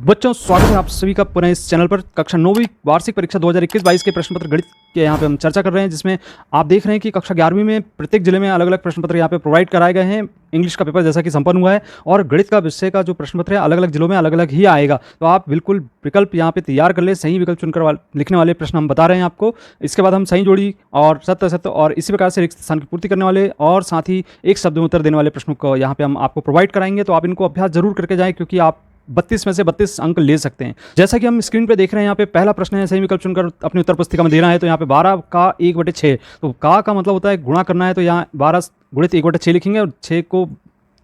बच्चों, स्वागत है आप सभी का पुनः इस चैनल पर। कक्षा 9वीं वार्षिक परीक्षा 2021-22 के प्रश्न पत्र गणित के यहाँ पे हम चर्चा कर रहे हैं, जिसमें आप देख रहे हैं कि कक्षा 11वीं में प्रत्येक जिले में अलग अलग प्रश्न पत्र यहाँ पे प्रोवाइड कराए गए हैं। इंग्लिश का पेपर जैसा कि संपन्न हुआ है और गणित का विषय का जो प्रश्न पत्र है अलग अलग जिलों में अलग अलग ही आएगा। तो आप बिल्कुल विकल्प यहाँ पे तैयार कर ले, सही विकल्प चुनकर लिखने वाले प्रश्न हम बता रहे हैं आपको। इसके बाद हम सही जोड़ी और सत्य असत्य और इसी प्रकार से रिक्त स्थान की पूर्ति करने वाले और साथ ही एक शब्द में उत्तर देने वाले प्रश्नों को यहाँ पे हम आपको प्रोवाइड कराएंगे। तो आप इनको अभ्यास जरूर करके जाएं, क्योंकि आप 32 में से 32 अंक ले सकते हैं। जैसा कि हम स्क्रीन पे देख रहे हैं, यहाँ पे पहला प्रश्न है, सही विकल्प चुनकर अपनी उत्तर पुस्तिका में देना है। तो यहाँ पे 12 का 1/6, तो का मतलब होता है गुणा करना है। तो यहाँ 12 गुणित 1/6 लिखेंगे और 6 को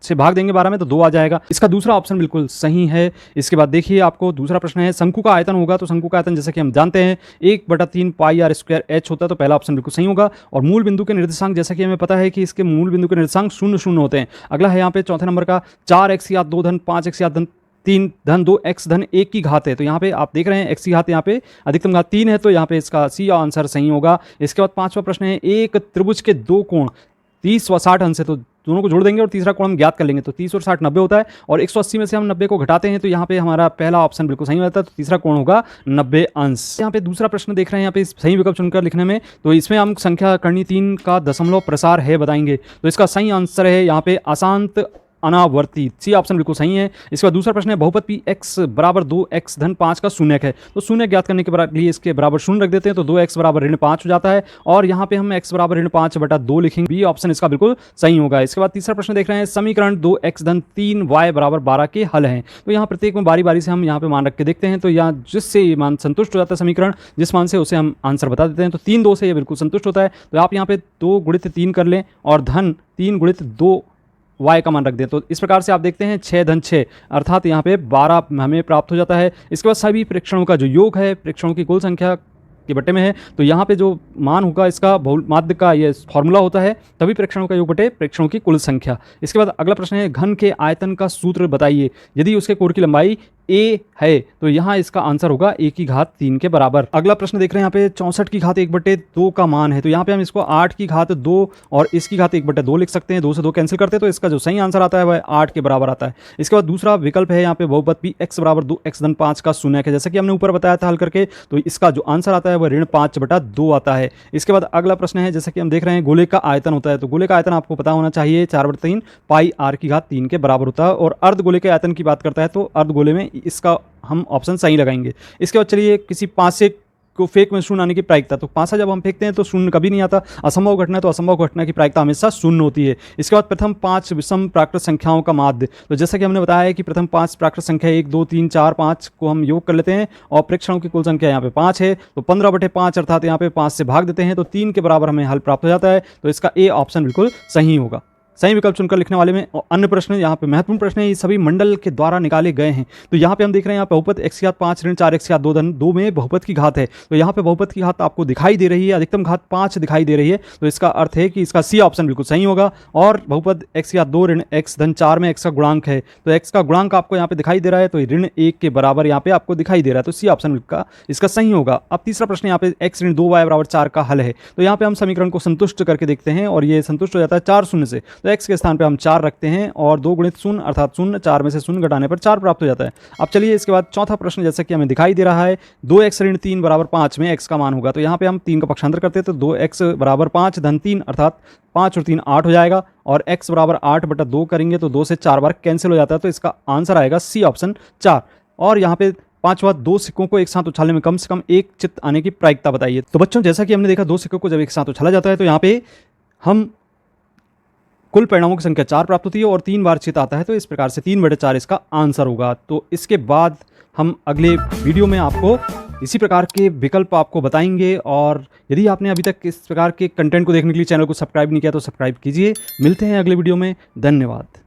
से भाग देंगे 12 में, तो 2 आ जाएगा। इसका दूसरा ऑप्शन बिल्कुल सही है। इसके बाद देखिए, आपको दूसरा प्रश्न है, शंकु का आयतन होगा। तो शंकु का आयतन जैसे कि हम जानते हैं 1/3 पाई आर स्क्वायर एच होता है। तो पहला ऑप्शन बिल्कुल सही होगा। और मूल बिंदु के निर्देशांक, जैसा कि हमें पता है कि इसके मूल बिंदु के निर्देशांक 0 0 होते हैं। अगला है यहाँ पे चौथे नंबर का 4x या 2 धन 5x या धन 3 धन 2x धन 1 की घात है। तो यहाँ पे आप देख रहे हैं x की घात यहाँ पे अधिकतम घात 3 है, तो यहाँ पे इसका सी आंसर सही होगा। इसके बाद पांचवा प्रश्न है, एक त्रिभुज के दो कोण 30 व 60 अंश है। तो दोनों को जोड़ देंगे और तीसरा कोण हम ज्ञात कर लेंगे। तो 30 और 60 90 होता है और 180 में से हम 90 को घटाते हैं। तो यहाँ पे हमारा पहला ऑप्शन बिल्कुल सही होता है। तो तीसरा कोण होगा 90 अंश। यहाँ पे दूसरा प्रश्न देख रहे हैं, यहाँ पे सही विकल्प चुनकर लिखने में। तो इसमें हम संख्या करनी 3 का दशमलव प्रसार है बताएंगे। तो इसका सही आंसर है यहाँ पे अशांत अनावर्ती, सी ऑप्शन बिल्कुल सही है। इसके बाद दूसरा प्रश्न है, बहुपद पी एक्स बराबर 2x धन 5 का शून्यक है। तो शून्य ज्ञात करने के लिए इसके बराबर शून्य रख देते हैं। तो 2x बराबर ऋण 5 हो जाता है और यहाँ पे हम x बराबर ऋण 5/2 लिखेंगे। बी ऑप्शन इसका बिल्कुल सही होगा। इसके बाद तीसरा प्रश्न देख रहे हैं, समीकरण 2x धन 3y बराबर 12 के हल हैं। तो यहाँ प्रत्येक में बारी बारी से हम यहाँ पे मान रख के देखते हैं। तो यहाँ जिससे ये मान संतुष्ट हो जाता है समीकरण, जिस मान से उसे हम आंसर बता देते हैं। तो 3 2 से ये बिल्कुल संतुष्ट होता है। तो आप यहाँ पे 2 गुणित 3 कर लें और धन 3 गुणित 2 y का मान रख दें। तो इस प्रकार से आप देखते हैं 6 धन 6 अर्थात यहाँ पे 12 हमें प्राप्त हो जाता है। इसके बाद सभी प्रेक्षणों का जो योग है प्रेक्षणों की कुल संख्या के बटे में है। तो यहाँ पे जो मान होगा इसका बहुमाध्य का ये फॉर्मूला होता है, सभी प्रेक्षणों का योग बटे प्रेक्षणों की कुल संख्या। इसके बाद अगला प्रश्न है, घन के आयतन का सूत्र बताइए यदि उसके कोण की लंबाई a है। तो यहाँ इसका आंसर होगा a की घात 3 के बराबर। अगला प्रश्न देख रहे हैं, यहाँ पे 64 की घात 1/2 का मान है। तो यहाँ पे हम इसको 8 की घात 2 और इसकी घात 1/2 लिख सकते हैं। 2 से 2 कैंसिल करते हैं तो इसका जो सही आंसर आता है वह 8 के बराबर आता है। इसके बाद दूसरा विकल्प है यहाँ पे, बहुपद पी एक्स बराबर 2x धन 5 का शून्यक है। जैसे कि हमने ऊपर बताया था हल करके, तो इसका जो आंसर आता है वह ऋण 5/2 आता है। इसके बाद अगला प्रश्न है, जैसे कि हम देख रहे हैं, गोले का आयतन होता है। तो गोले का आयतन आपको पता होना चाहिए 4/3 पाई आर की घात 3 के बराबर होता है। और अर्ध गोले के आयतन की बात करता है तो अर्ध गोले में इसका हम ऑप्शन सही लगाएंगे। इसके बाद चलिए, किसी पासे को फेंक में शून्य आने की प्रायिकता। तो पासा जब हम फेंकते हैं तो शून्य कभी नहीं आता। असंभव घटना, तो असंभव घटना की प्रायिकता हमेशा शून्य होती है। इसके बाद प्रथम 5 विषम प्राकृत संख्याओं का माध्य। तो जैसा कि हमने बताया है कि प्रथम 5 प्राकृत संख्या 1 2 3 4 5 को हम योग कर लेते हैं और प्रेक्षणों की कुल संख्या यहाँ पे 5 है। तो 15/5 अर्थात यहाँ पे 5 से भाग देते हैं तो 3 के बराबर हमें हल प्राप्त हो जाता है। तो इसका ए ऑप्शन बिल्कुल सही होगा। सही विकल्प चुनकर लिखने वाले में अन्य प्रश्न, यहाँ पे महत्वपूर्ण प्रश्न है, ये सभी मंडल के द्वारा निकाले गए हैं। तो यहाँ पे हम देख रहे हैं, यहाँ पे बहुपद x की घात 5 ऋण 4x की घात 2 धन 2 में बहुपद की घात है। तो यहाँ पे बहुपद की घात आपको दिखाई दे रही है, अधिकतम घात 5 दिखाई दे रही है। तो इसका अर्थ है कि इसका सी ऑप्शन बिल्कुल सही होगा। और बहुपद x की घात 2 ऋण x धन 4 में x का गुणांक है। तो x का गुणांक आपको यहाँ पे दिखाई दे रहा है, तो ऋण 1 के बराबर यहाँ पे आपको दिखाई दे रहा है। तो सी ऑप्शन इसका सही होगा। अब तीसरा प्रश्न यहाँ पे x ऋण 2y बराबर 4 का हल है। तो यहाँ पे हम समीकरण को संतुष्ट करके देखते हैं और ये संतुष्ट हो जाता है 4 शून्य से। तो x के स्थान पर हम 4 रखते हैं और 2 गुणित 0 अर्थात 0, 4 में से 0 घटाने पर 4 प्राप्त हो जाता है। अब चलिए, इसके बाद चौथा प्रश्न, जैसा कि हमें दिखाई दे रहा है, 2x ऋण 3 बराबर 5 में x का मान होगा। तो यहाँ पे हम 3 का पक्षांतर करते हैं तो 2x बराबर 5 धन 3 अर्थात 5 और 3 8 हो जाएगा। और x बराबर 8/2 करेंगे तो 2 से 4 बार कैंसिल हो जाता है। तो इसका आंसर आएगा सी ऑप्शन 4। और यहाँ पे पांचवा, 2 सिक्कों को एक साथ उछालने में कम से कम एक चित्त आने की प्रायिकता बताइए। तो बच्चों, जैसा कि हमने देखा 2 सिक्कों को जब एक साथ उछाला जाता है तो यहाँ पे हम कुल परिणामों की संख्या 4 प्राप्त होती है और 3 बार चित्त आता है। तो इस प्रकार से 3/4 इसका आंसर होगा। तो इसके बाद हम अगले वीडियो में आपको इसी प्रकार के विकल्प आपको बताएंगे। और यदि आपने अभी तक इस प्रकार के कंटेंट को देखने के लिए चैनल को सब्सक्राइब नहीं किया तो सब्सक्राइब कीजिए। मिलते हैं अगले वीडियो में। धन्यवाद।